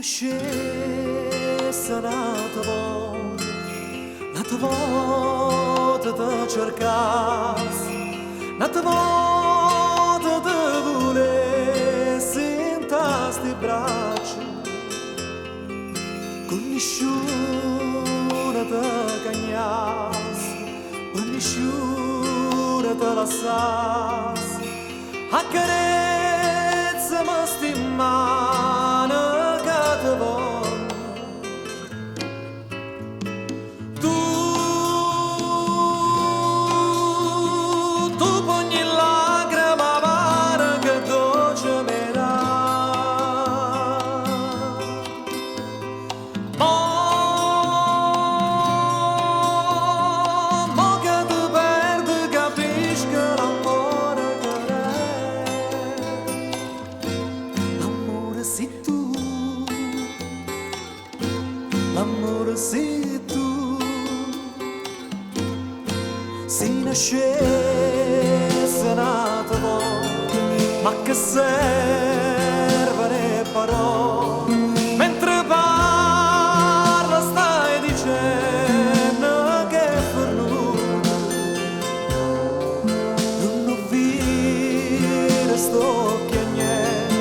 nascesse un'altra volta te cercasse, un'altra volta te volessi in tasti braccia, con nessuno te cagnasse, con nessuno te lasciasse, accarezza ma stimana che te voglio. Tu pogni lacrima amara che dolce mi dà. Mo che ti perdi capisci che l'amore che è. L'amore sei tu, l'amore sei tu. Si nascesse un'altra volta, ma che servono le parole? Mentre parla stai dicendo che per nulla non ho visto sto che niente,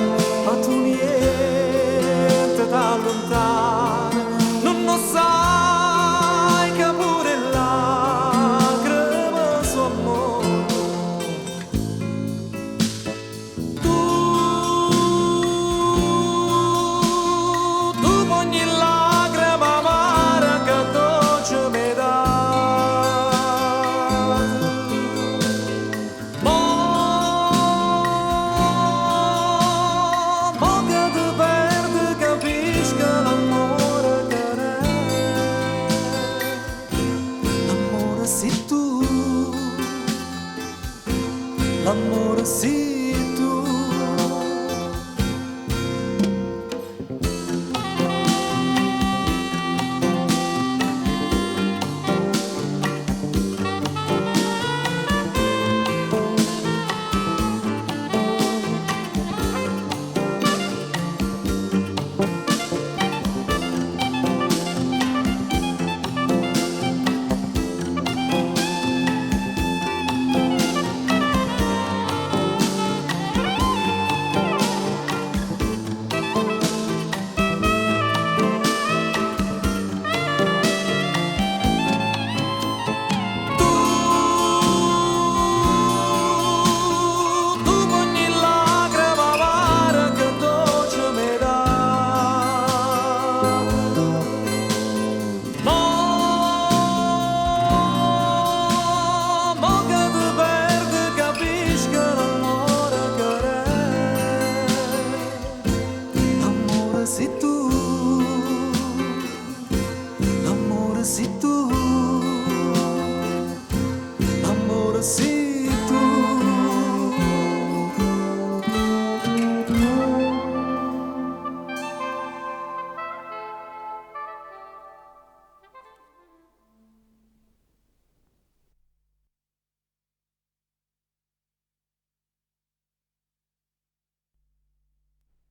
ma tu niente da lontano, non lo sai che pure lacrime sono amore. Tu ogni lacrima amara che dolce mi dà. Mo che ti perdi capisci che l'amore che è. L'amore sei tu, l'amore sei